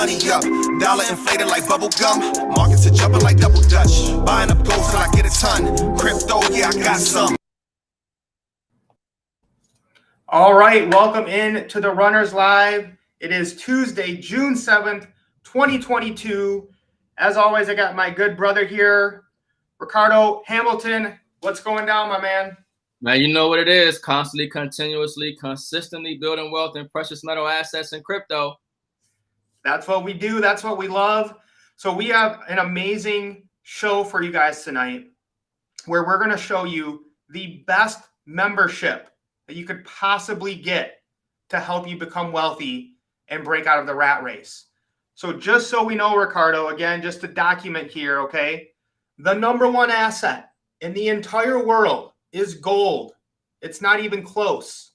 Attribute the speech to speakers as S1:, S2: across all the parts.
S1: money up. Dollar inflated like bubble gum. Markets are jumping like double dutch. Buying up gold till I get a ton. Crypto, yeah, I got some.
S2: All right, welcome in to the Runners Live. It is Tuesday, June 7th, 2022. As always, I got my good brother here, Ricardo Hamilton. What's going down, my man?
S3: Man, you know what it is. Constantly, continuously, consistently building wealth in precious metal assets and crypto.
S2: That's what we do. That's what we love. So we have an amazing show for you guys tonight where we're going to show you the best membership that you could possibly get to help you become wealthy and break out of the rat race. So just so we know, Ricardo, again, just to document here, okay, the number one asset in the entire world is gold. It's not even close.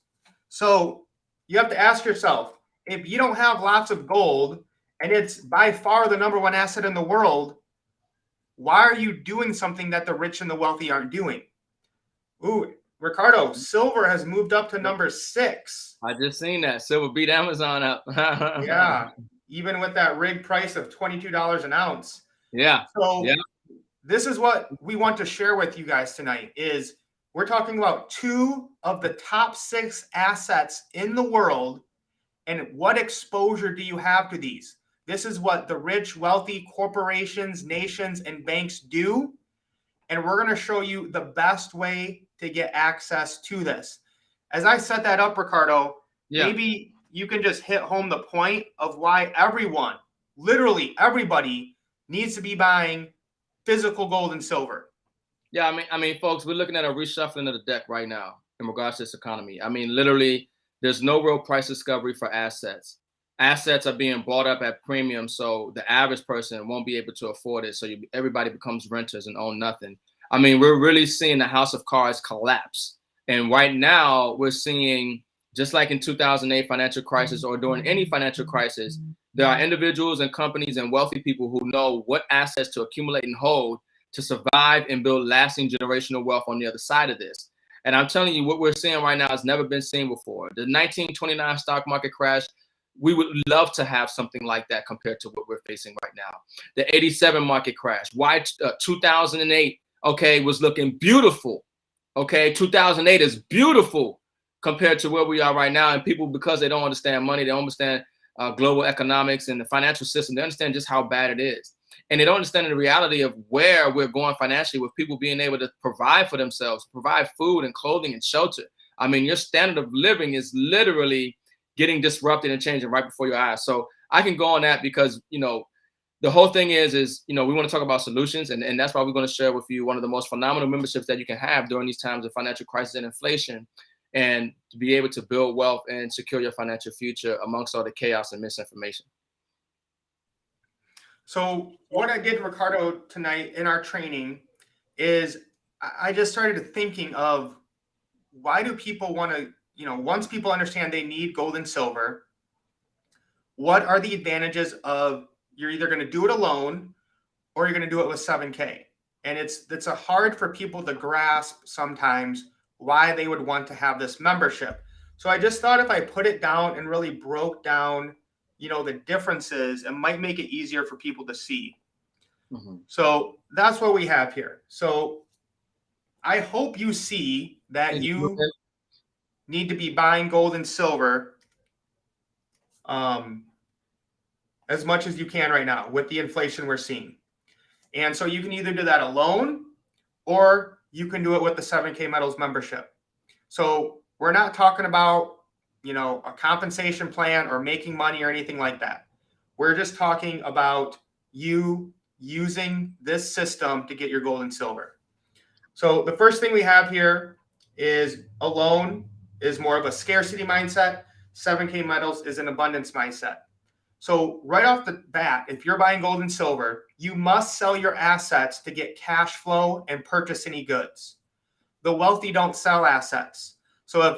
S2: So you have to ask yourself, if you don't have lots of gold and it's by far the number one asset in the world, why are you doing something that the rich and the wealthy aren't doing? Ooh, Ricardo, silver has moved up to number 6.
S3: I just seen that. Silver beat Amazon up.
S2: Yeah, even with that rig price of $22 an ounce.
S3: Yeah.
S2: So this is what we want to share with you guys tonight is we're talking about 2 of the top 6 assets in the world and what exposure do you have to these? This is what the rich, wealthy corporations, nations, and banks do. And we're going to show you the best way to get access to this. As I set that up, Ricardo, maybe you can just hit home the point of why everyone, literally everybody, needs to be buying physical gold and silver.
S3: Yeah, I mean, folks, we're looking at a reshuffling of the deck right now in regards to this economy. I mean, literally, there's no real price discovery for assets. Assets are being bought up at premium, so the average person won't be able to afford it. So everybody becomes renters and own nothing. I mean, we're really seeing the house of cards collapse. And right now, we're seeing, just like in 2008 financial crisis or during any financial crisis, there are individuals and companies and wealthy people who know what assets to accumulate and hold to survive and build lasting generational wealth on the other side of this. And I'm telling you, what we're seeing right now has never been seen before. The 1929 stock market crash, we would love to have something like that compared to what we're facing right now. The 87 market crash, why 2008, okay, was looking beautiful. Okay, 2008 is beautiful compared to where we are right now. And people, because they don't understand money, they don't understand global economics and the financial system, they understand just how bad it is. And they don't understand the reality of where we're going financially with people being able to provide for themselves, provide food and clothing and shelter. I mean, your standard of living is literally getting disrupted and changing right before your eyes. So I can go on that because, you know, the whole thing is, you know, we want to talk about solutions. And that's why we're going to share with you one of the most phenomenal memberships that you can have during these times of financial crisis and inflation, and to be able to build wealth and secure your financial future amongst all the chaos and misinformation.
S2: So what I did, Ricardo, tonight in our training is I just started thinking of why do people want to, you know, once people understand they need gold and silver, what are the advantages of you're either going to do it alone or you're going to do it with 7K? And it's a hard for people to grasp sometimes why they would want to have this membership. So I just thought if I put it down and really broke down, you know, the differences, it might make it easier for people to see. Mm-hmm. So that's what we have here. So I hope you see that you need to be buying gold and silver as much as you can right now with the inflation we're seeing. And so you can either do that alone or you can do it with the 7K Metals membership. So we're not talking about, you know, a compensation plan or making money or anything like that. We're just talking about you using this system to get your gold and silver. So the first thing we have here is alone is more of a scarcity mindset. 7K Metals is an abundance mindset. So right off the bat, if you're buying gold and silver, you must sell your assets to get cash flow and purchase any goods. The wealthy don't sell assets. So if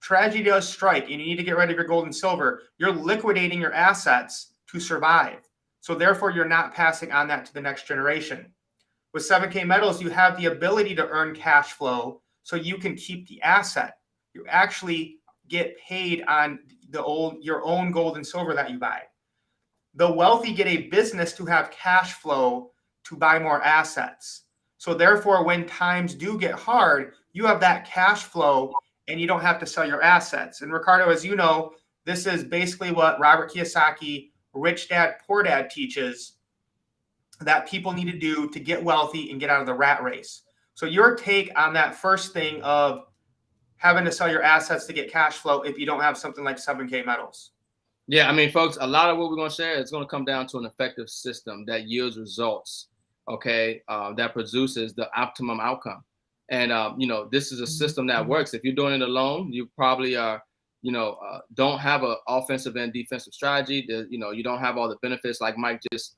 S2: tragedy does strike and you need to get rid of your gold and silver, you're liquidating your assets to survive. So therefore, you're not passing on that to the next generation. With 7K Metals, you have the ability to earn cash flow so you can keep the asset. You actually get paid on your own gold and silver that you buy. the wealthy get a business to have cash flow to buy more assets. So therefore, when times do get hard, you have that cash flow and you don't have to sell your assets. And Ricardo, as you know, this is basically what Robert Kiyosaki, Rich Dad, Poor Dad teaches that people need to do to get wealthy and get out of the rat race. So your take on that first thing of having to sell your assets to get cash flow if you don't have something like 7K Metals?
S3: Yeah, I mean, folks, a lot of what we're going to share is going to come down to an effective system that yields results, okay, that produces the optimum outcome. And, this is a system that works. If you're doing it alone, you probably are, don't have an offensive and defensive strategy. You don't have all the benefits like Mike just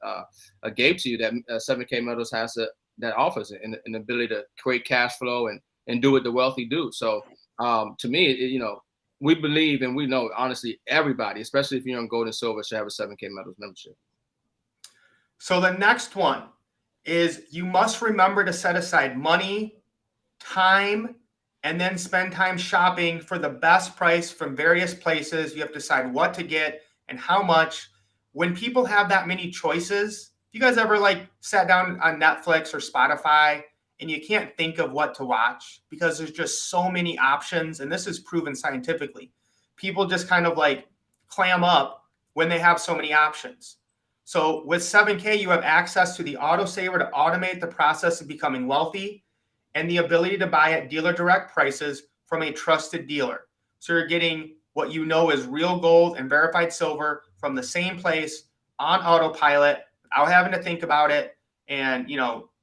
S3: gave to you that 7K Metals has that offers it, and the ability to create cash flow and do what the wealthy do. So to me, we believe and we know, honestly, everybody, especially if you're in gold and silver, should have a 7K Metals membership.
S2: So the next one is you must remember to set aside money, time, and then spend time shopping for the best price from various places. You have to decide what to get and how much. When people have that many choices, you guys ever sat down on Netflix or Spotify and you can't think of what to watch because there's just so many options? And this is proven scientifically. People just kind of clam up when they have so many options. So with 7K, you have access to the autosaver to automate the process of becoming wealthy and the ability to buy at dealer direct prices from a trusted dealer. So you're getting what you know is real gold and verified silver from the same place on autopilot without having to think about it. And,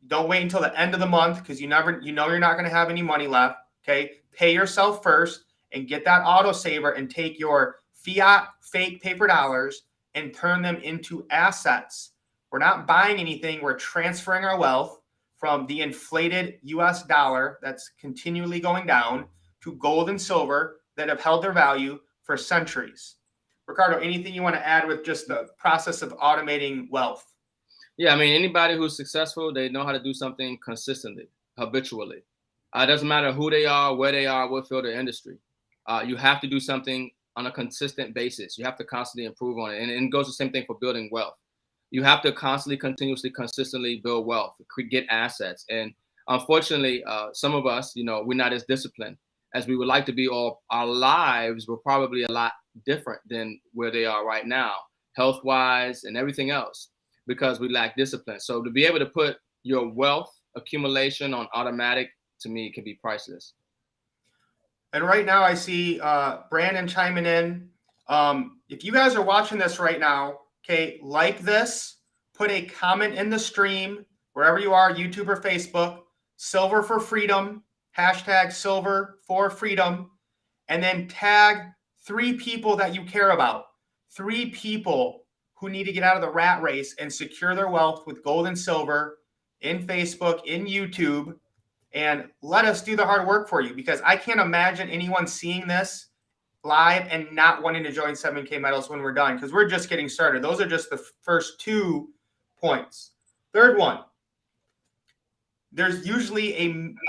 S2: don't wait until the end of the month because you're not going to have any money left. Okay. Pay yourself first and get that autosaver and take your fiat fake paper dollars and turn them into assets. We're not buying anything. We're transferring our wealth from the inflated US dollar that's continually going down to gold and silver that have held their value for centuries. Ricardo, anything you want to add with just the process of automating wealth?
S3: Yeah, I mean, anybody who's successful, they know how to do something consistently, habitually. It doesn't matter who they are, where they are, what field of industry. You have to do something on a consistent basis. You have to constantly improve on it. And it goes the same thing for building wealth. You have to constantly, continuously, consistently build wealth, get assets. And unfortunately, some of us, we're not as disciplined as we would like to be. All our lives were probably a lot different than where they are right now, health-wise and everything else, because we lack discipline. So to be able to put your wealth accumulation on automatic, to me, can be priceless.
S2: And right now I see Brandon chiming in. If you guys are watching this right now, okay, like this, put a comment in the stream, wherever you are, YouTube or Facebook, Silver for Freedom, hashtag Silver for Freedom, and then tag 3 people that you care about, 3 people who need to get out of the rat race and secure their wealth with gold and silver in Facebook, in YouTube, and let us do the hard work for you, because I can't imagine anyone seeing this live and not wanting to join 7K Metals when we're done, because we're just getting started. Those are just the first 2 points. Third one, there's usually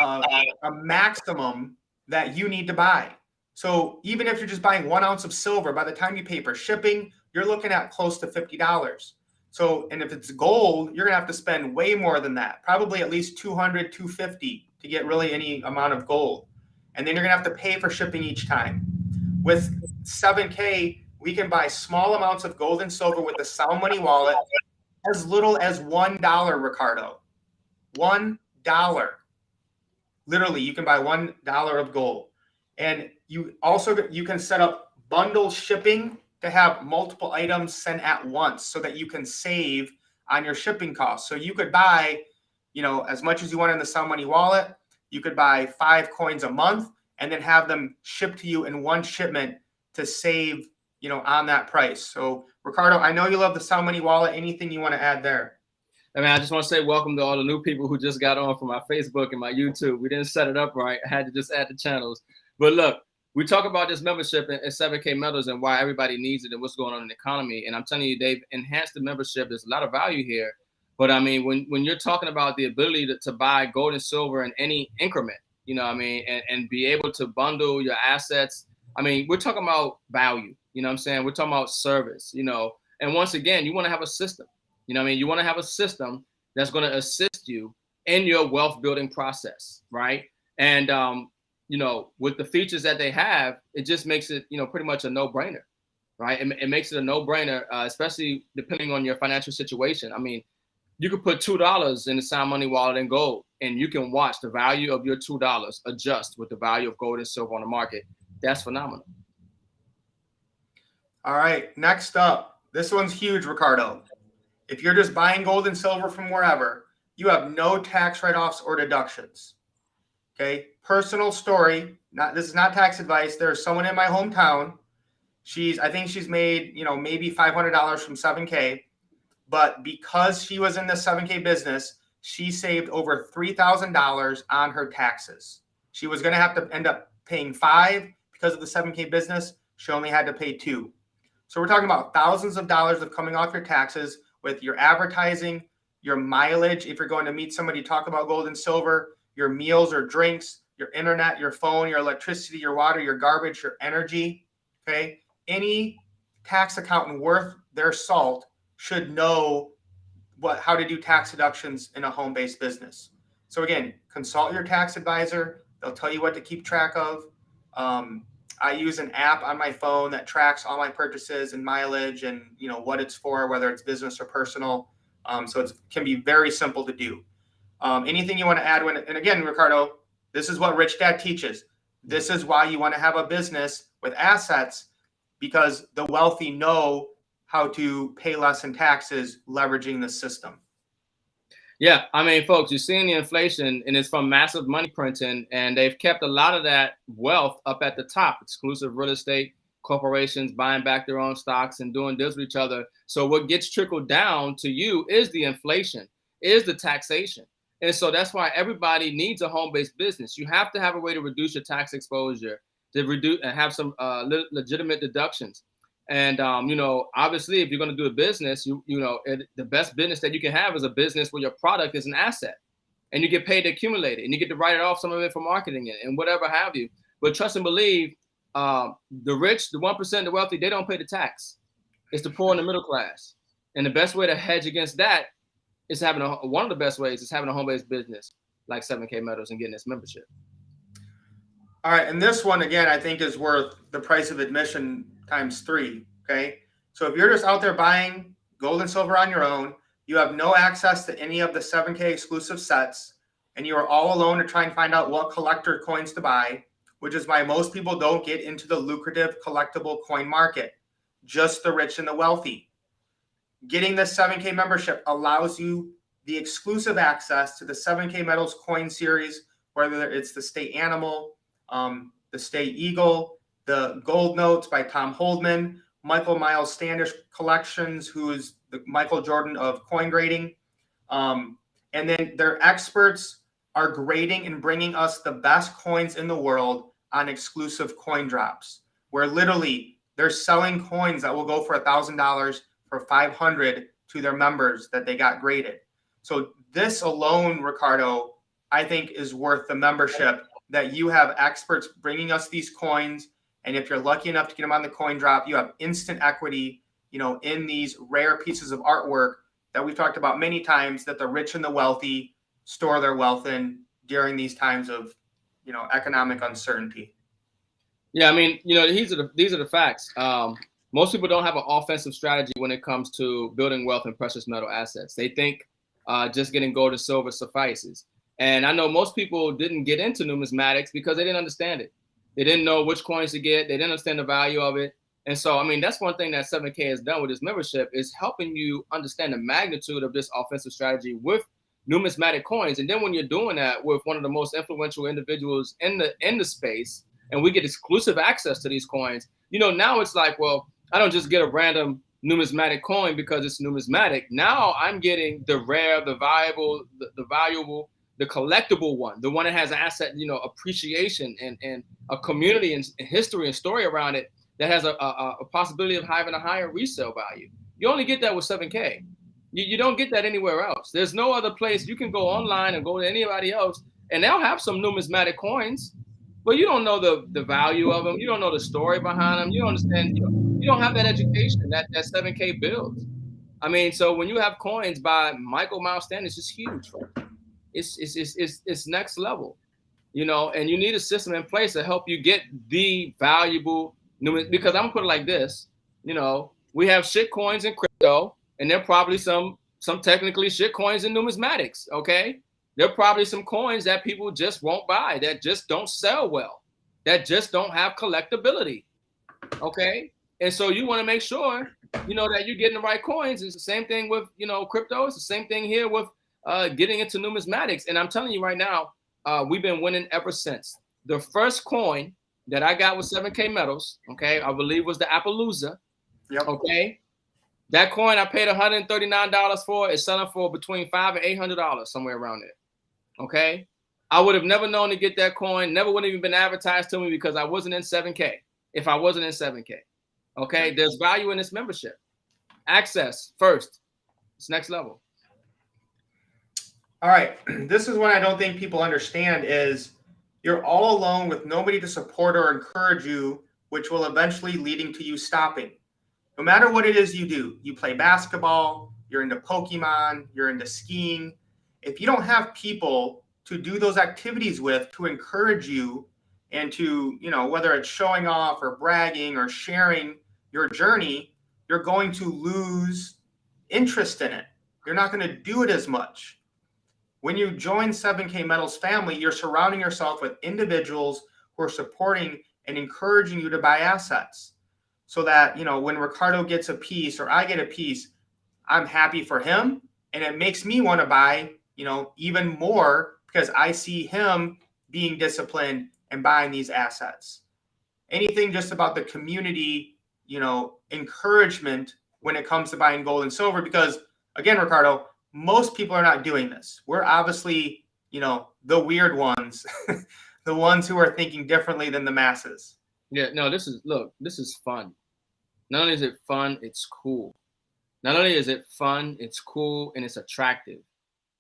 S2: a maximum that you need to buy. So even if you're just buying 1 ounce of silver, by the time you pay for shipping, you're looking at close to $50. So, and if it's gold, you're gonna have to spend way more than that, probably at least $200, $250 to get really any amount of gold. And then you're gonna have to pay for shipping each time. With 7K, we can buy small amounts of gold and silver with the Sound Money wallet, as little as $1, Ricardo. $1. Literally, you can buy $1 of gold. And you can set up bundle shipping to have multiple items sent at once so that you can save on your shipping costs. So you could buy, as much as you want in the Sound Money wallet. You could buy 5 coins a month and then have them shipped to you in one shipment to save, on that price. So Ricardo, I know you love the Sound Money wallet. Anything you want to add there?
S3: I mean, I just want to say welcome to all the new people who just got on from my Facebook and my YouTube. We didn't set it up right. I had to just add the channels. But look, we talk about this membership at 7K Metals and why everybody needs it and what's going on in the economy. And I'm telling you, they've enhanced the membership. There's a lot of value here. But I mean, when you're talking about the ability to buy gold and silver in any increment, and be able to bundle your assets, I mean, we're talking about value. We're talking about service. And once again, you want to have a system. You know what I mean? You want to have a system that's going to assist you in your wealth building process, right? And, with the features that they have, it just makes it, pretty much a no-brainer, right? It makes it a no-brainer, especially depending on your financial situation. I mean, you could put $2 in the Sound Money wallet in gold, and you can watch the value of your $2 adjust with the value of gold and silver on the market. That's phenomenal.
S2: All right, next up, this one's huge, Ricardo. If you're just buying gold and silver from wherever, you have no tax write-offs or deductions. Okay, personal story. This is not tax advice. There's someone in my hometown. I think she's made, maybe $500 from 7K, but because she was in the 7K business, she saved over $3,000 on her taxes. She was going to have to end up paying $5 because of the 7K business. She only had to pay $2. So we're talking about thousands of dollars of coming off your taxes with your advertising, your mileage. If you're going to meet somebody, talk about gold and silver, your meals or drinks, your internet, your phone, your electricity, your water, your garbage, your energy. Okay. Any tax accountant worth their salt should know how to do tax deductions in a home-based business. So again, consult your tax advisor. They'll tell you what to keep track of. I use an app on my phone that tracks all my purchases and mileage and what it's for, whether it's business or personal. So it can be very simple to do. Anything you want to add? And again, Ricardo, this is what Rich Dad teaches. This is why you want to have a business with assets, because the wealthy know how to pay less in taxes leveraging the system.
S3: Yeah, I mean, folks, you're seeing the inflation, and it's from massive money printing, and they've kept a lot of that wealth up at the top, exclusive real estate corporations buying back their own stocks and doing deals with each other. So what gets trickled down to you is the inflation, is the taxation. And so that's why everybody needs a home-based business. You have to have a way to reduce your tax exposure, to reduce and have some legitimate deductions. And, obviously, if you're going to do a business, the best business that you can have is a business where your product is an asset and you get paid to accumulate it and you get to write it off, some of it for marketing it and whatever have you. But trust and believe, the rich, the 1%, the wealthy, they don't pay the tax. It's the poor and the middle class. And the best way to hedge against that is one of the best ways is having a home-based business like 7K Metals and getting this membership.
S2: All right. And this one, again, I think is worth the price of admission times 3. Okay. So if you're just out there buying gold and silver on your own, you have no access to any of the 7K exclusive sets, and you are all alone to try and find out what collector coins to buy, which is why most people don't get into the lucrative collectible coin market, just the rich and the wealthy. Getting the 7K membership allows you the exclusive access to the 7K Metals coin series, whether it's the State Animal, the State Eagle, the Gold Notes by Tom Holdman, Michael Miles Standish Collections, who is the Michael Jordan of coin grading. And then their experts are grading and bringing us the best coins in the world on exclusive coin drops, where literally they're selling coins that will go for $1,000 for $500 to their members that they got graded. So this alone, Ricardo, I think is worth the membership, that you have experts bringing us these coins. And if you're lucky enough to get them on the coin drop, you have instant equity, in these rare pieces of artwork that we've talked about many times, that the rich and the wealthy store their wealth in during these times of, economic uncertainty.
S3: Yeah, I mean, these are the facts. Most people don't have an offensive strategy when it comes to building wealth in precious metal assets. They think just getting gold and silver suffices. And I know most people didn't get into numismatics because they didn't understand it. They didn't know which coins to get. They didn't understand the value of it. And so, I mean, that's one thing that 7K has done with this membership, is helping you understand the magnitude of this offensive strategy with numismatic coins. And then when you're doing that with one of the most influential individuals in the space, and we get exclusive access to these coins, now it's like, well, I don't just get a random numismatic coin because it's numismatic. Now I'm getting the rare, the valuable, the valuable, the collectible one, the one that has asset, appreciation and a community and history and story around it that has a possibility of having a higher resale value. You only get that with 7K. You don't get that anywhere else. There's no other place. You can go online and go to anybody else, and they'll have some numismatic coins, but you don't know the value of them. You don't know the story behind them. You don't understand. You don't have that education that 7K builds. I mean, so when you have coins by Michael Miles Standish, it's huge. It's next level, you know, and you need a system in place to help you get the valuable because I'm gonna put it like this, you know, we have shit coins in crypto, and there are probably some technically shit coins in numismatics. Okay. There are probably some coins that people just won't buy, that just don't sell well, that just don't have collectability. Okay. And so you want to make sure, you know, that you're getting the right coins. It's the same thing with, you know, crypto. It's the same thing here with getting into numismatics. And I'm telling you right now, we've been winning ever since. The first coin that I got with 7K metals, okay, I believe was the Appaloosa.
S2: Yep.
S3: Okay. That coin I paid $139 for is selling for between $500 and $800, somewhere around there. Okay. I would have never known to get that coin, never would have even been advertised to me because I wasn't in 7K. If I wasn't in 7K. Okay. There's value in this membership. Access first. It's next level.
S2: All right. This is what I don't think people understand is you're all alone with nobody to support or encourage you, which will eventually leading to you stopping. No matter what it is you do, you play basketball, you're into Pokemon, you're into skiing. If you don't have people to do those activities with, to encourage you and to, you know, whether it's showing off or bragging or sharing your journey, you're going to lose interest in it. You're not going to do it as much. When you join 7K Metals family, you're surrounding yourself with individuals who are supporting and encouraging you to buy assets. So that, you know, when Ricardo gets a piece or I get a piece, I'm happy for him. And it makes me want to buy, you know, even more because I see him being disciplined and buying these assets. Anything just about the community, you know, encouragement when it comes to buying gold and silver, because again, Ricardo, most people are not doing this. We're obviously, you know, the weird ones, the ones who are thinking differently than the masses.
S3: Yeah, no, this is fun. Not only is it fun, it's cool. Not only is it fun, it's cool and it's attractive.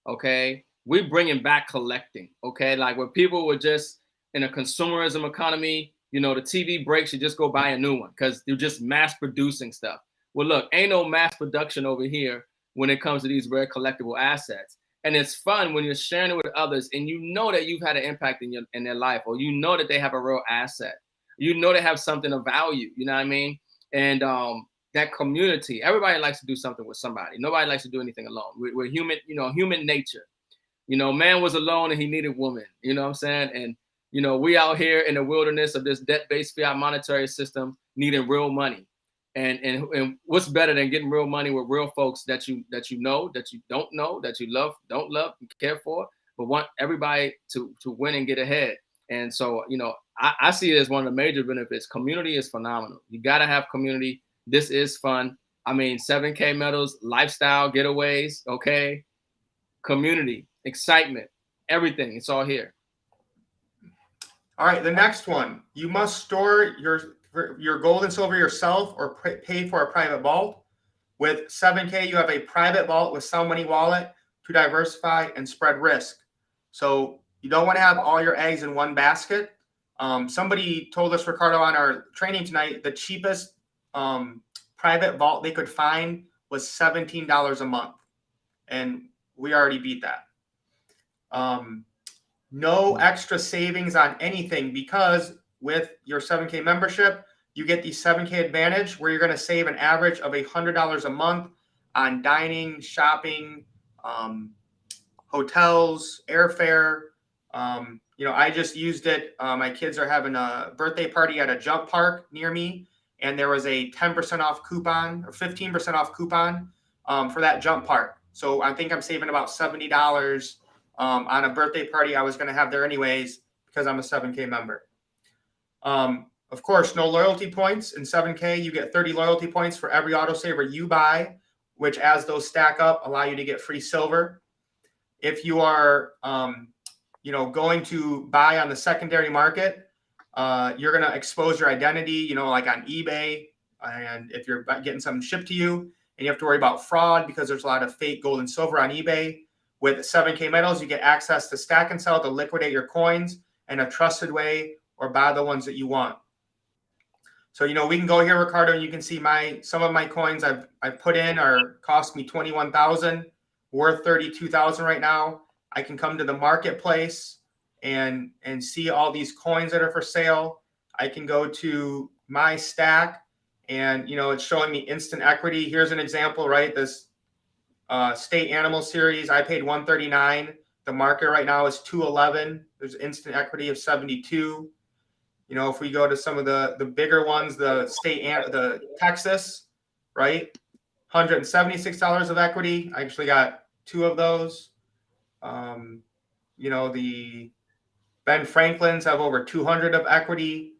S3: Okay. We're bringing back collecting. Okay. Like where people were just in a consumerism economy, you know, the TV breaks, you just go buy a new one because they're just mass producing stuff. Well, look, ain't no mass production over here when it comes to these rare collectible assets. And it's fun when you're sharing it with others and you know that you've had an impact in their life, or you know that they have a real asset. You know they have something of value, you know what I mean? And that community, everybody likes to do something with somebody. Nobody likes to do anything alone. We're human, you know, human nature. You know, man was alone and he needed woman, you know what I'm saying? And, you know, we out here in the wilderness of this debt-based fiat monetary system needing real money. And what's better than getting real money with real folks that you know, that you don't know, that you love, don't love, care for, but want everybody to win and get ahead. And so, you know, I see it as one of the major benefits. Community is phenomenal. You got to have community. This is fun. I mean, 7K metals, lifestyle, getaways, okay? Community, excitement, everything. It's all here.
S2: All right, the next one. You must store your gold and silver yourself or pay for a private vault. With 7K, you have a private vault with Sell Money Wallet to diversify and spread risk. So you don't want to have all your eggs in one basket. Somebody told us, Ricardo, on our training tonight, the cheapest private vault they could find was $17 a month. And we already beat that. No extra savings on anything, because with your 7K membership, you get the 7K advantage where you're going to save an average of $100 a month on dining, shopping, hotels, airfare. You know, I just used it. My kids are having a birthday party at a jump park near me, and there was a 10% off coupon or 15% off coupon for that jump park. So I think I'm saving about $70 on a birthday party I was going to have there anyways because I'm a 7K member. Of course, no loyalty points. In 7K, you get 30 loyalty points for every autosaver you buy, which as those stack up, allow you to get free silver. If you are you know, going to buy on the secondary market, you're going to expose your identity, you know, like on eBay. And if you're getting something shipped to you and you have to worry about fraud because there's a lot of fake gold and silver on eBay, with 7K metals, you get access to stack and sell to liquidate your coins in a trusted way or buy the ones that you want. So, you know, we can go here, Ricardo, and you can see some of my coins I've put in are cost me 21,000, worth 32,000 right now. I can come to the marketplace and see all these coins that are for sale. I can go to my stack and, you know, it's showing me instant equity. Here's an example, right? This state animal series, I paid 139. The market right now is 211. There's instant equity of 72. You know, if we go to some of the bigger ones, the Texas, right? $176 of equity. I actually got 2 of those. You know, the Ben Franklin's have over 200 of equity.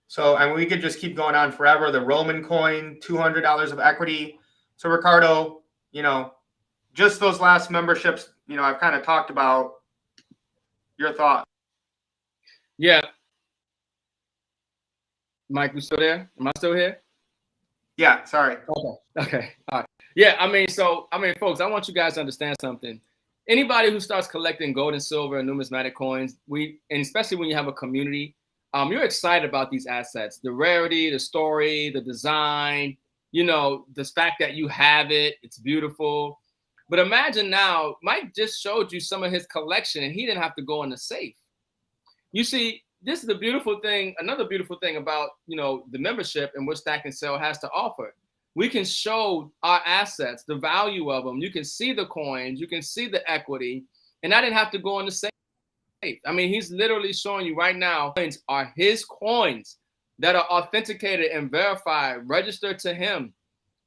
S2: So, I mean, we could just keep going on forever. The Roman coin, $200 of equity. So, Ricardo, you know, just those last memberships, you know, I've kind of talked about. Your thought.
S3: Yeah. Mike, we still there? Am I still here?
S2: Yeah, sorry.
S3: Okay. All right. Yeah, folks, I want you guys to understand something. Anybody who starts collecting gold and silver and numismatic coins, and especially when you have a community, you're excited about these assets, the rarity, the story, the design, you know, the fact that you have it, it's beautiful. But imagine now, Mike just showed you some of his collection and he didn't have to go in the safe. You see, this is the beautiful thing, another beautiful thing about, you know, the membership and what Stack and Sell has to offer. We can show our assets, the value of them. You can see the coins, you can see the equity, and I didn't have to go in the safe. I mean, he's literally showing you right now, coins are his coins that are authenticated and verified, registered to him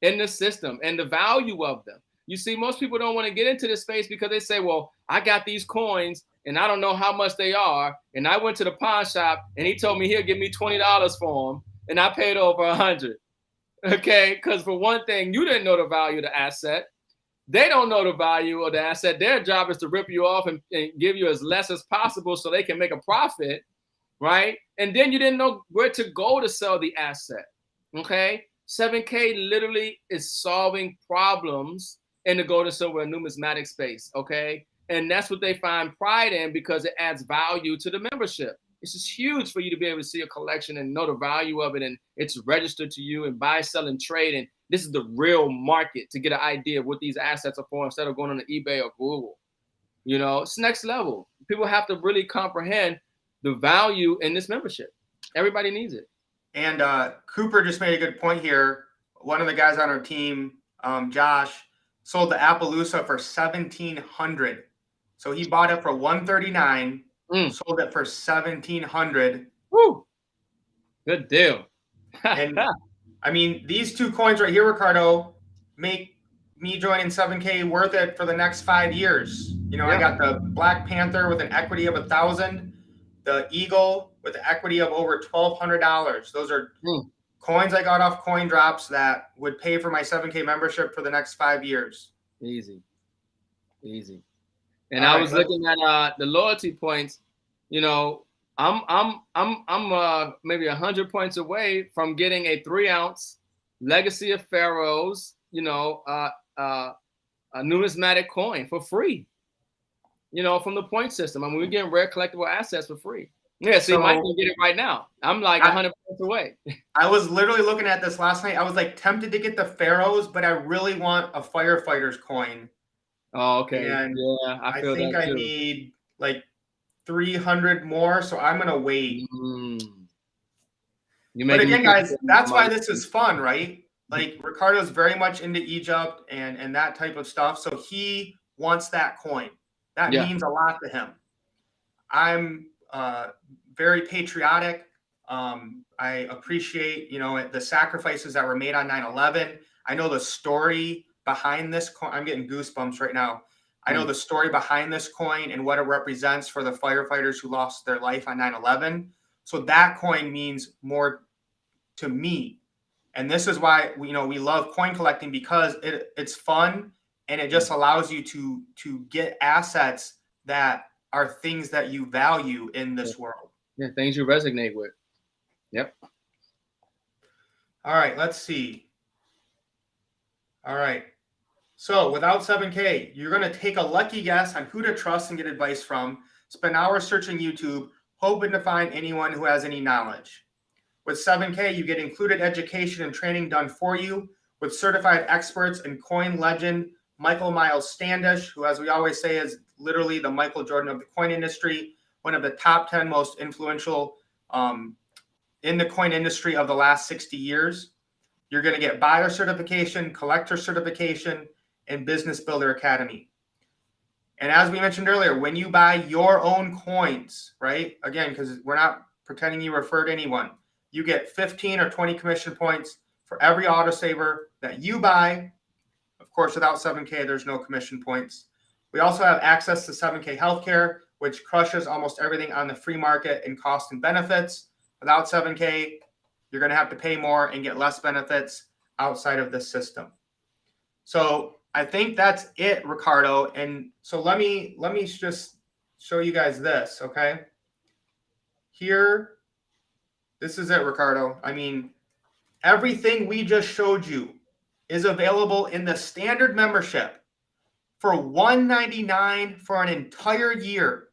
S3: in the system, and the value of them. You see, most people don't want to get into this space because they say, well, I got these coins and I don't know how much they are. And I went to the pawn shop and he told me he'll give me $20 for them. And I paid over $100. Okay. Because for one thing, you didn't know the value of the asset. They don't know the value of the asset. Their job is to rip you off and give you as less as possible so they can make a profit. Right. And then you didn't know where to go to sell the asset. Okay. 7K literally is solving problems in the gold and silver and numismatic space, okay? And that's what they find pride in because it adds value to the membership. It's just huge for you to be able to see a collection and know the value of it, and it's registered to you and buy, sell, and trade. And this is the real market to get an idea of what these assets are for instead of going on to eBay or Google. You know, it's next level. People have to really comprehend the value in this membership. Everybody needs it.
S2: And Cooper just made a good point here. One of the guys on our team, Josh, sold the Appaloosa for $1,700. So he bought it for $139, sold it for $1,700.
S3: Woo! Good deal.
S2: And I mean, these 2 coins right here, Ricardo, make me joining 7K worth it for the next 5 years. You know, I got the Black Panther with an equity of 1,000, the Eagle with an equity of over $1,200. Those are coins I got off Coin Drops that would pay for my 7K membership for the next 5 years.
S3: Easy. And I was looking at the loyalty points. You know, I'm maybe 100 points away from getting a 3-ounce Legacy of Pharaohs, you know, a numismatic coin for free. You know, from the point system. I mean, we're getting rare collectible assets for free. Yeah, see, Mike can get it right now. I'm like 100 points away. I
S2: was literally looking at this last night. I was like tempted to get the Pharaohs, but I really want a Firefighter's coin.
S3: Oh, okay.
S2: And
S3: yeah, I think
S2: I need like 300 more, so I'm gonna wait. But again, guys, that's why this is fun, right? Like Ricardo's very much into Egypt and that type of stuff, so he wants that coin. That means a lot to him. I'm very patriotic. I appreciate, you know, the sacrifices that were made on 9/11. I know the story behind this coin. I'm getting goosebumps right now. I know the story behind this coin and what it represents for the firefighters who lost their life on 9/11. So that coin means more to me. And this is why, you know, we love coin collecting, because it's fun and it just allows you to get assets that are things that you value in this world.
S3: Yeah, things you resonate with. Yep.
S2: All right, let's see. All right. So without 7K, you're going to take a lucky guess on who to trust and get advice from. Spend hours searching YouTube, hoping to find anyone who has any knowledge. With 7K, you get included education and training done for you with certified experts and coin legend Michael Miles Standish, who, as we always say, is literally the Michael Jordan of the coin industry, one of the top 10 most influential in the coin industry of the last 60 years. You're going to get buyer certification, collector certification, and business builder academy. And as we mentioned earlier, when you buy your own coins, right? Again, because we're not pretending you refer to anyone, you get 15 or 20 commission points for every autosaver that you buy. Of course, without 7K, there's no commission points. We also have access to 7K Healthcare, which crushes almost everything on the free market in cost and benefits. Without 7K, you're going to have to pay more and get less benefits outside of this system. So I think that's it, Ricardo. And so let me just show you guys this, okay? Here, this is it, Ricardo. I mean, everything we just showed you is available in the standard membership for $199 for an entire year.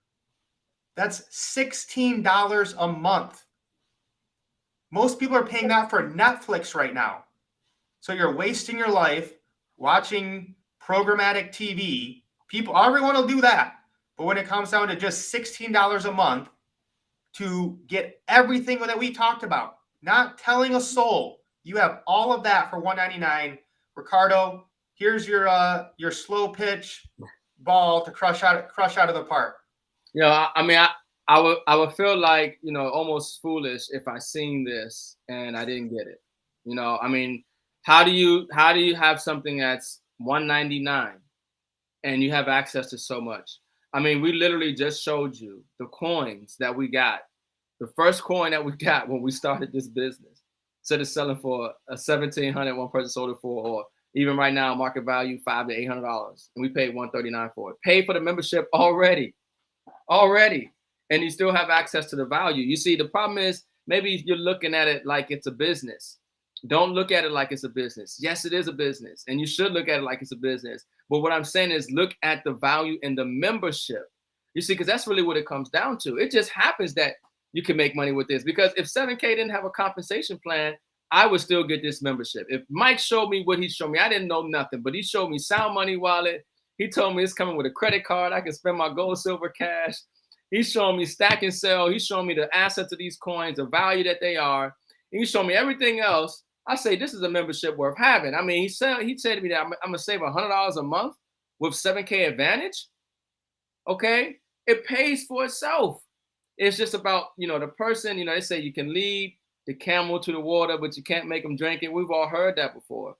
S2: That's $16 a month. Most people are paying that for Netflix right now. So you're wasting your life watching programmatic TV. Everyone will do that. But when it comes down to just $16 a month to get everything that we talked about, not telling a soul, you have all of that for $199. Ricardo, here's your slow pitch ball to crush out of the park.
S3: Yeah, I mean, I would feel like, almost foolish if I seen this and I didn't get it. I mean, how do you have something that's $199 and you have access to so much? I mean, we literally just showed you the coins that we got. The first coin that we got when we started this business, instead of selling for a $1,700, one person sold it for, or even right now, market value $500 to $800, and we paid $139 for it. Paid for the membership already, and you still have access to the value. You see, the problem is maybe you're looking at it like it's a business. Don't look at it like it's a business. Yes, it is a business, and you should look at it like it's a business. But what I'm saying is look at the value in the membership. You see, because that's really what it comes down to. It just happens that you can make money with this. Because if 7K didn't have a compensation plan, I would still get this membership. If Mike showed me what he showed me, I didn't know nothing, but he showed me Sound Money Wallet. He told me it's coming with a credit card. I can spend my gold, silver, cash. He's showing me stack and sell. He's showing me the assets of these coins, the value that they are. He's showing me everything else. I say this is a membership worth having. I mean, he said to me that I'm gonna save $100 a month with 7K Advantage. Okay, it pays for itself. It's just about the person. They say you can lead the camel to the water, but you can't make them drink it. We've all heard that before,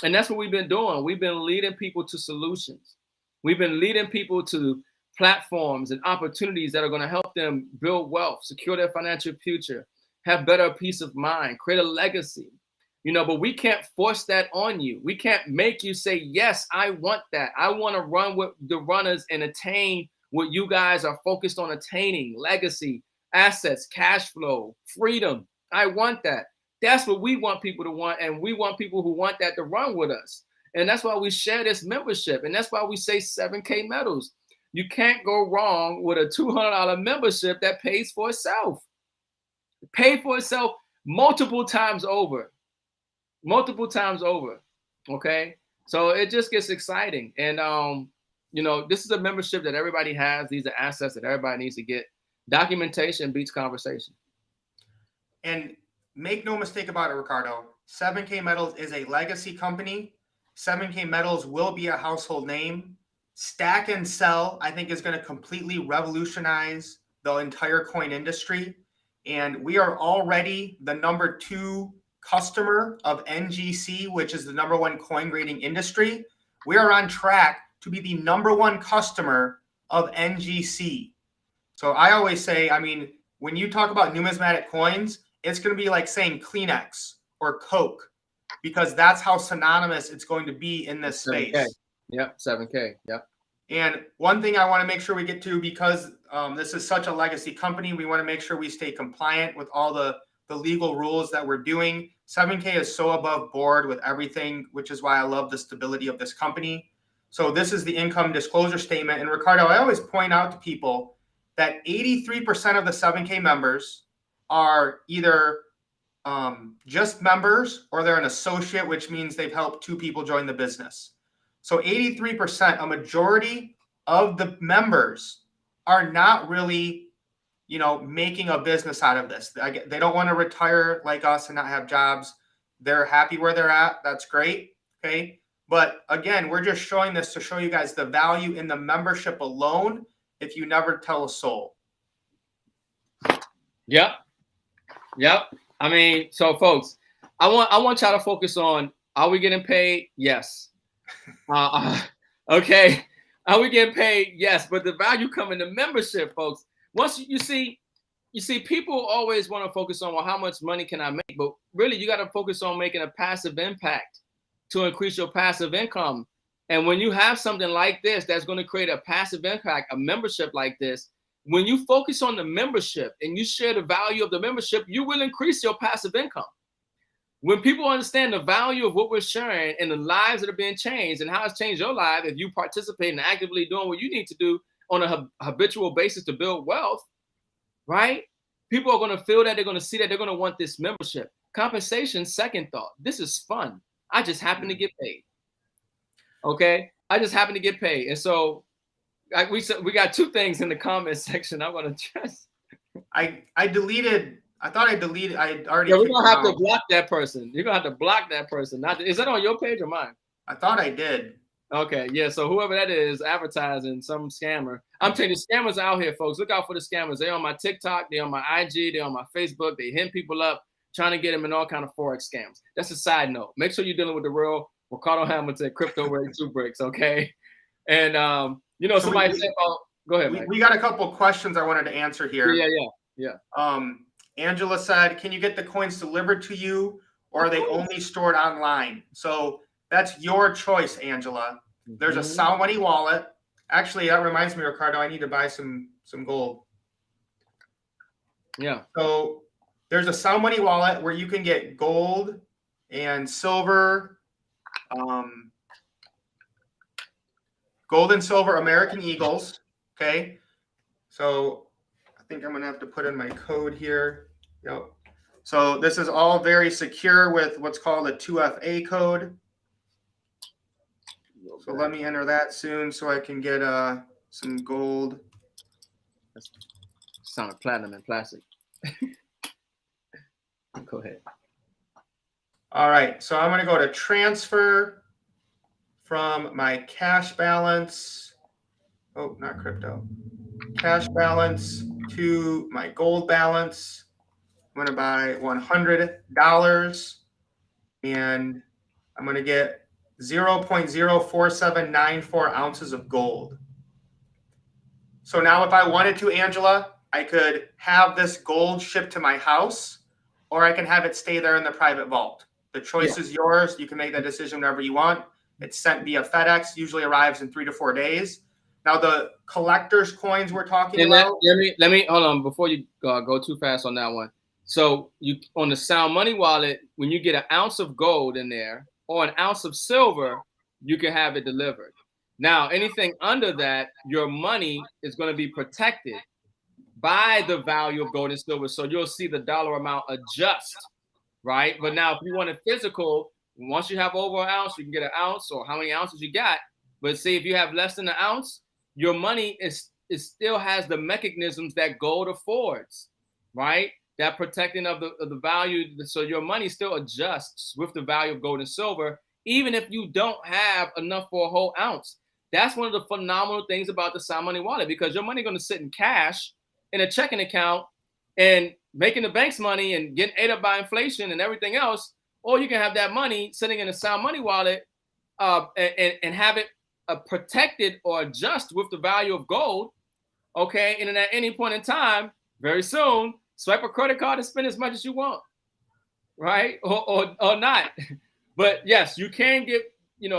S3: and that's what we've been doing. We've been leading people to solutions. We've been leading people to platforms and opportunities that are going to help them build wealth, secure their financial future, have better peace of mind, create a legacy. But we can't force that on you. We can't make you say, yes, I want that. I want to run with the runners and attain what you guys are focused on attaining: legacy, assets, cash flow, freedom. I want that. That's what we want people to want. And we want people who want that to run with us. And that's why we share this membership. And that's why we say 7K Metals. You can't go wrong with a $200 membership that pays for itself. Pay for itself multiple times over. Okay, so it just gets exciting. And this is a membership that everybody has. These are assets that everybody needs to get. Documentation beats conversation.
S2: And make no mistake about it, Ricardo, 7K Metals is a legacy company. 7K Metals will be a household name. Stack and Sell, I think, is going to completely revolutionize the entire coin industry. And we are already the number 2 customer of NGC, which is the number 1 coin grading industry. We are on track to be the number 1 customer of NGC. So I always say, I mean, when you talk about numismatic coins, it's going to be like saying Kleenex or Coke, because that's how synonymous it's going to be in this
S3: 7K.
S2: space.
S3: Yep, 7K. Yep.
S2: And one thing I want to make sure we get to, because this is such a legacy company, we want to make sure we stay compliant with all the legal rules that we're doing. 7K is so above board with everything, which is why I love the stability of this company. So this is the income disclosure statement. And Ricardo, I always point out to people that 83% of the 7K members are either just members, or they're an associate, which means they've helped 2 people join the business. So 83%, a majority of the members are not really, making a business out of this. They don't want to retire like us and not have jobs. They're happy where they're at. That's great. Okay. But again, we're just showing this to show you guys the value in the membership alone if you never tell a soul.
S3: Yep. I mean, so folks, I want y'all to focus on, are we getting paid? Yes. Okay. Are we getting paid? Yes. But the value come in the membership, folks. Once you see, people always want to focus on, well, how much money can I make? But really, you got to focus on making a passive impact to increase your passive income. And when you have something like this, that's going to create a passive impact, a membership like this, when you focus on the membership and you share the value of the membership, you will increase your passive income. When people understand the value of what we're sharing and the lives that are being changed and how it's changed your life, if you participate and actively doing what you need to do on a habitual basis to build wealth, right? People are going to feel that, they're going to see that, they're going to want this membership. Compensation, second thought. This is fun. I just happen to get paid. Okay? I just happen to get paid. And so we got 2 things in the comment section I want to address.
S2: I thought I deleted. I already.
S3: Yeah, we're going to have to block that person. You're going to have to block that person. Is that on your page or mine?
S2: I thought I did.
S3: Okay, yeah. So whoever that is, advertising, some scammer. I'm telling you, scammers out here, folks. Look out for the scammers. They're on my TikTok, they're on my IG, they're on my Facebook. They hit people up, trying to get them in all kind of Forex scams. That's a side note. Make sure you're dealing with the real Ricardo Hamilton crypto ready 2 bricks, okay? And somebody said, "Oh, go ahead, Mike."
S2: We got a couple of questions I wanted to answer here.
S3: Yeah.
S2: Angela said, "Can you get the coins delivered to you, or are they only stored online?" So that's your choice, Angela. There's a Sound Money wallet. Actually, that reminds me, Ricardo, I need to buy some gold.
S3: Yeah.
S2: So there's a Sound Money wallet where you can get gold and silver, American Eagles. Okay. So I think I'm going to have to put in my code here. Yep. So this is all very secure with what's called a 2FA code. So let me enter that soon so I can get some gold.
S3: Sounded platinum and plastic. Go ahead.
S2: All right. So I'm going to go to transfer from my cash balance. Oh, not crypto. Cash balance to my gold balance. I'm going to buy $100 and I'm going to get 0.04794 ounces of gold. So now if I wanted to, Angela, I could have this gold shipped to my house, or I can have it stay there in the private vault. The choice is yours. You can make that decision whenever you want. It's sent via FedEx, usually arrives in 3 to 4 days. Now the collector's coins we're talking about.
S3: Let me hold on before you go too fast on that one. So you on the Sound Money wallet, when you get an ounce of gold in there or an ounce of silver, you can have it delivered. Now, anything under that, your money is going to be protected by the value of gold and silver. So you'll see the dollar amount adjust, right? But now if you want it physical, once you have over an ounce, you can get an ounce or how many ounces you got. But see, if you have less than an ounce, your money still has the mechanisms that gold affords, right? That protecting of the value. So your money still adjusts with the value of gold and silver, even if you don't have enough for a whole ounce. That's one of the phenomenal things about the Sound Money wallet, because your money is going to sit in cash in a checking account and making the bank's money and getting ate up by inflation and everything else. Or you can have that money sitting in a Sound Money wallet and have it protected or adjust with the value of gold. Okay. And then at any point in time, very soon, swipe a credit card and spend as much as you want, right? Or not. But yes, you can get, an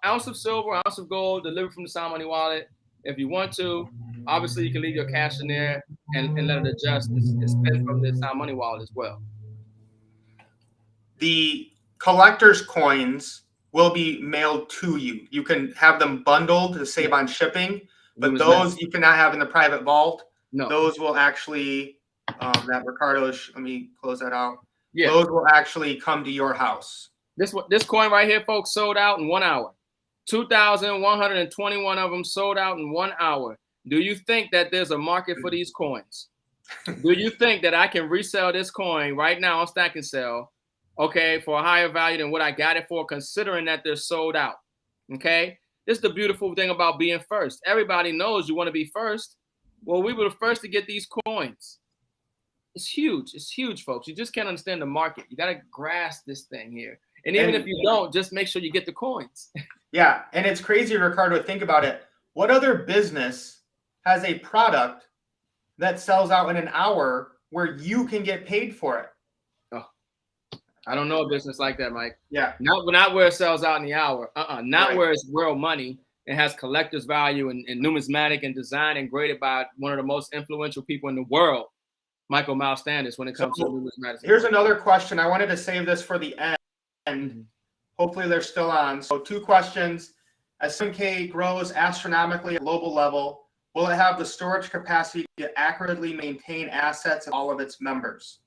S3: ounce of silver, ounce of gold delivered from the Sound Money wallet if you want to. Obviously, you can leave your cash in there and let it adjust and spend from the Sound Money wallet as well.
S2: The collector's coins will be mailed to you. You can have them bundled to save on shipping, but those you cannot have in the private vault.
S3: No.
S2: Those will actually, that Ricardo, let me close that out.
S3: Yeah.
S2: those will actually come to your house.
S3: This coin right here, folks, sold out in 1 hour. 2,121 of them sold out in 1 hour. Do you think that there's a market for these coins? Do you think that I can resell this coin right now on Stack and Sell, okay, for a higher value than what I got it for, considering that they're sold out? Okay, this is the beautiful thing about being first. Everybody knows you want to be first. Well, we were the first to get these coins. It's huge. It's huge, folks. You just can't understand the market. You got to grasp this thing here. And even if you don't, just make sure you get the coins.
S2: Yeah, and it's crazy, Ricardo, think about it. What other business has a product that sells out in an hour where you can get paid for it?
S3: Oh, I don't know a business like that, Mike.
S2: Yeah.
S3: Not where it sells out in the hour. Not
S2: Right.
S3: where it's real money. It has collector's value and numismatic and designed and graded by one of the most influential people in the world, Michael Malstandis, when it comes to numismatics.
S2: Here's another question. I wanted to save this for the end. Hopefully they're still on. So 2 questions. As 7K grows astronomically at global level, will it have the storage capacity to accurately maintain assets of all of its members?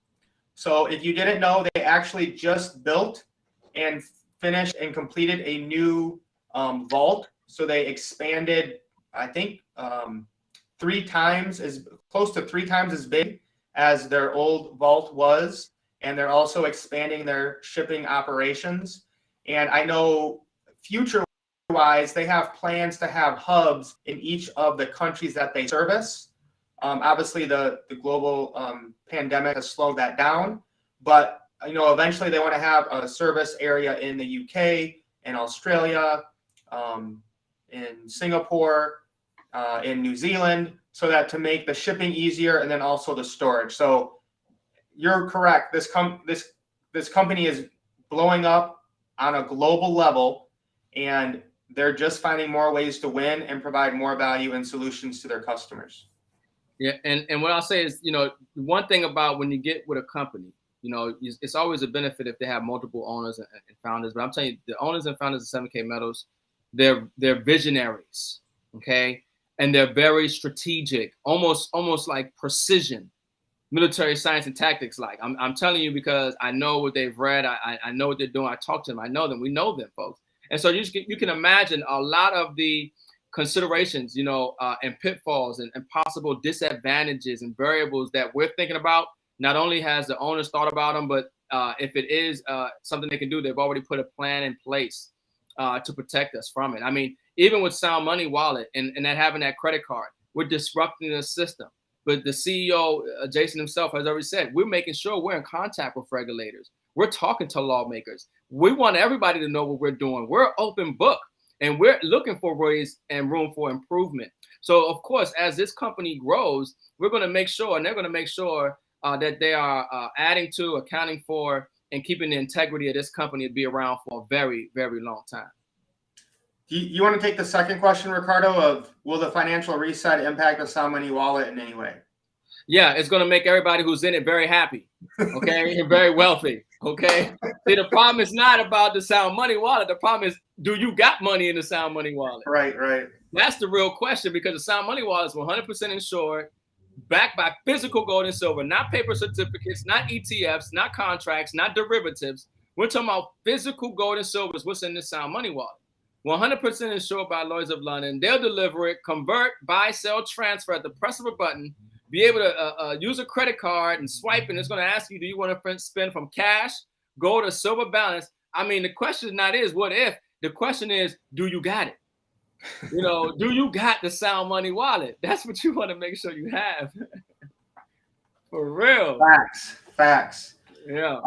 S2: So if you didn't know, they actually just built and finished and completed a new vault. So they expanded, I think, 3 times, close to 3 times as big as their old vault was. And they're also expanding their shipping operations. And I know future-wise, they have plans to have hubs in each of the countries that they service. Obviously, the global pandemic has slowed that down. But, eventually they want to have a service area in the UK, in Australia, in Singapore, in New Zealand, so that to make the shipping easier and then also the storage. So you're correct. This company is blowing up on a global level, and they're just finding more ways to win and provide more value and solutions to their customers.
S3: Yeah, and what I'll say is, one thing about when you get with a company, it's always a benefit if they have multiple owners and founders. But I'm telling you, the owners and founders of 7K Metals, they're visionaries, okay, and they're very strategic, almost like precision. Military science and tactics. Like I'm telling you, because I know what they've read. I know what they're doing. I talk to them. I know them. We know them, folks. And so you can imagine a lot of the considerations, and pitfalls and possible disadvantages and variables that we're thinking about. Not only has the owners thought about them, but if it is something they can do, they've already put a plan in place to protect us from it. I mean, even with Sound Money Wallet and that having that credit card, we're disrupting the system. But the CEO, Jason himself, has already said, we're making sure we're in contact with regulators. We're talking to lawmakers. We want everybody to know what we're doing. We're open book, and we're looking for ways and room for improvement. So, of course, as this company grows, we're going to make sure, and they're going to make sure that they are adding to, accounting for, and keeping the integrity of this company to be around for a very, very long time.
S2: You want to take the second question, Ricardo, of will the financial reset impact the Sound Money Wallet in any way?
S3: Yeah, it's going to make everybody who's in it very happy, okay, and very wealthy, okay? See, the problem is not about the Sound Money Wallet. The problem is, do you got money in the Sound Money Wallet?
S2: Right.
S3: That's the real question, because the Sound Money Wallet is 100% insured, backed by physical gold and silver, not paper certificates, not ETFs, not contracts, not derivatives. We're talking about physical gold and silver is what's in the Sound Money Wallet. 100% insured by Lloyd's of London. They'll deliver it, convert, buy, sell, transfer at the press of a button, be able to use a credit card and swipe, and it's going to ask you, do you want to spend from cash, gold, or silver balance? I mean, the question not is what if, the question is, do you got it? Do you got the Sound Money Wallet? That's what you want to make sure you have. For real.
S2: Facts.
S3: Yeah.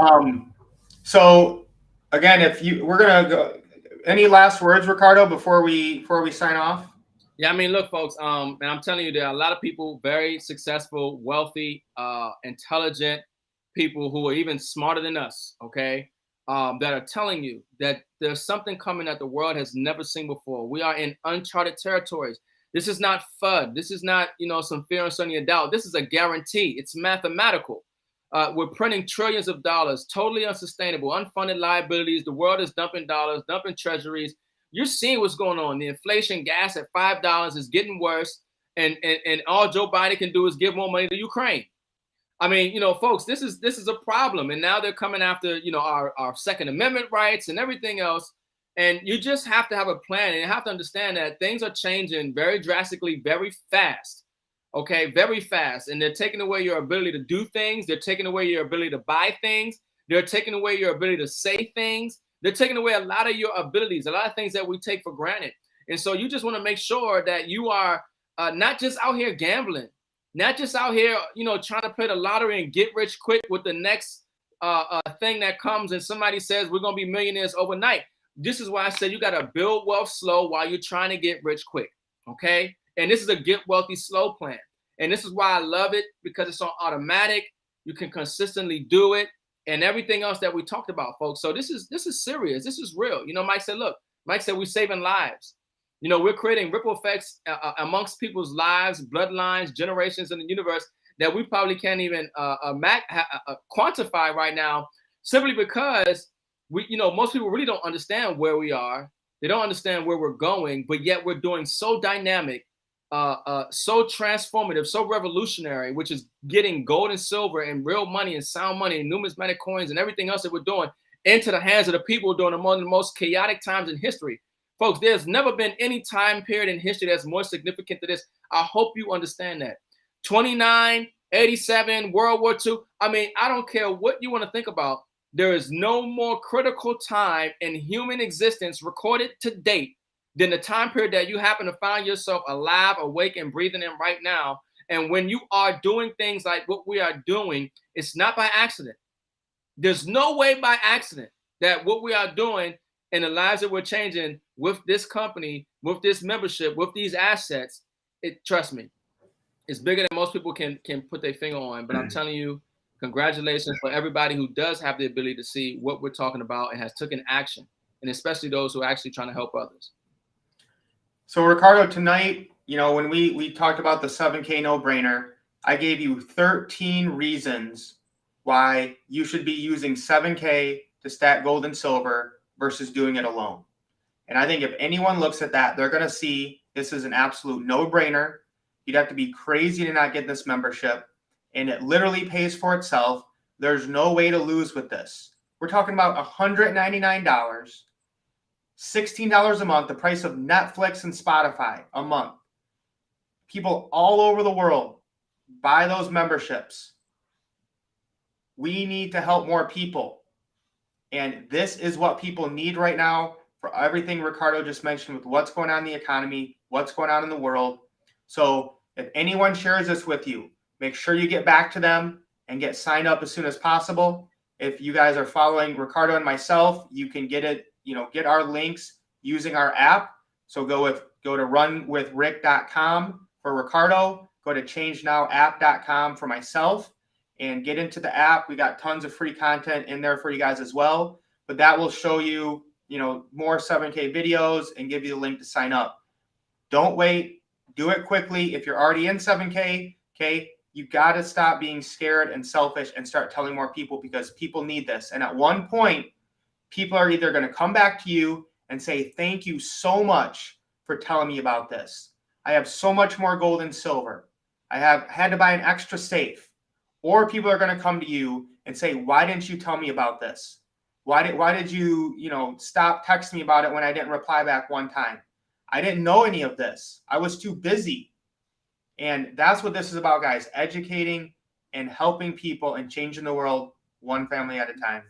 S2: So again, we're going to go, any last words, Ricardo, before we sign off?
S3: Yeah, I mean, look, folks, and I'm telling you, there are a lot of people, very successful, wealthy, intelligent people who are even smarter than us, okay, that are telling you that there's something coming that the world has never seen before. We are in uncharted territories. This is not FUD. This is not, some fear, uncertainty, and doubt. This is a guarantee. It's mathematical. We're printing trillions of dollars, totally unsustainable, unfunded liabilities. The world is dumping dollars, dumping treasuries. You're seeing what's going on. The inflation, gas at $5 is getting worse. And all Joe Biden can do is give more money to Ukraine. I mean, folks, this is a problem. And now they're coming after, our Second Amendment rights and everything else. And you just have to have a plan, and you have to understand that things are changing very drastically, very fast. Okay, very fast. And they're taking away your ability to do things. They're taking away your ability to buy things. They're taking away your ability to say things. They're taking away a lot of your abilities, a lot of things that we take for granted. And so you just want to make sure that you are not just out here gambling, not just out here, trying to play the lottery and get rich quick with the next thing that comes and somebody says we're going to be millionaires overnight. This is why I said you got to build wealth slow while you're trying to get rich quick. Okay. And this is a get wealthy slow plan. And this is why I love it, because it's on automatic. You can consistently do it and everything else that we talked about, folks. So this is serious. This is real. Mike said, we're saving lives. We're creating ripple effects amongst people's lives, bloodlines, generations in the universe that we probably can't even quantify right now, simply because most people really don't understand where we are. They don't understand where we're going, but yet we're doing so dynamic, so transformative, so revolutionary, which is getting gold and silver and real money and sound money and numismatic coins and everything else that we're doing into the hands of the people during one of the most chaotic times in history. Folks, there's never been any time period in history that's more significant to this. I hope you understand that. 29, 87, World War II. I mean, I don't care what you want to think about. There is no more critical time in human existence recorded to date than the time period that you happen to find yourself alive, awake, and breathing in right now. And when you are doing things like what we are doing, it's not by accident. There's no way by accident that what we are doing and the lives that we're changing with this company, with this membership, with these assets, trust me, it's bigger than most people can put their finger on. But I'm telling you, congratulations for everybody who does have the ability to see what we're talking about and has taken action, and especially those who are actually trying to help others.
S2: So Ricardo, tonight, when we talked about the 7K no-brainer, I gave you 13 reasons why you should be using 7K to stack gold and silver versus doing it alone. And I think if anyone looks at that, they're going to see this is an absolute no-brainer. You'd have to be crazy to not get this membership, and it literally pays for itself. There's no way to lose with this. We're talking about $199, $16 a month, the price of Netflix and Spotify a month. People all over the world buy those memberships. We need to help more people. And this is what people need right now for everything Ricardo just mentioned with what's going on in the economy, what's going on in the world. So if anyone shares this with you, make sure you get back to them and get signed up as soon as possible. If you guys are following Ricardo and myself, you can get it, get our links using our app. So go to runwithrick.com for Ricardo, go to changenowApp.com for myself, and get into the app. We got tons of free content in there for you guys as well. But that will show you, more 7K videos and give you the link to sign up. Don't wait. Do it quickly. If you're already in 7K, you got to stop being scared and selfish and start telling more people, because people need this. And at one point, people are either going to come back to you and say, thank you so much for telling me about this. I have so much more gold and silver. I have had to buy an extra safe. Or people are going to come to you and say, why didn't you tell me about this? Why did you, stop texting me about it when I didn't reply back one time? I didn't know any of this. I was too busy. And that's what this is about, guys. Educating and helping people and changing the world one family at a time.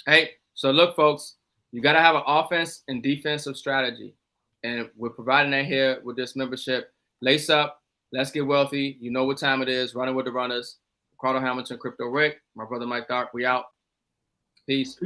S3: Hey, so look, folks, you got to have an offense and defensive strategy. And we're providing that here with this membership. Lace up. Let's get wealthy. You know what time it is. Running with the runners. Ricardo Hamilton, Crypto Rick, my brother Mike Dark. We out. Peace.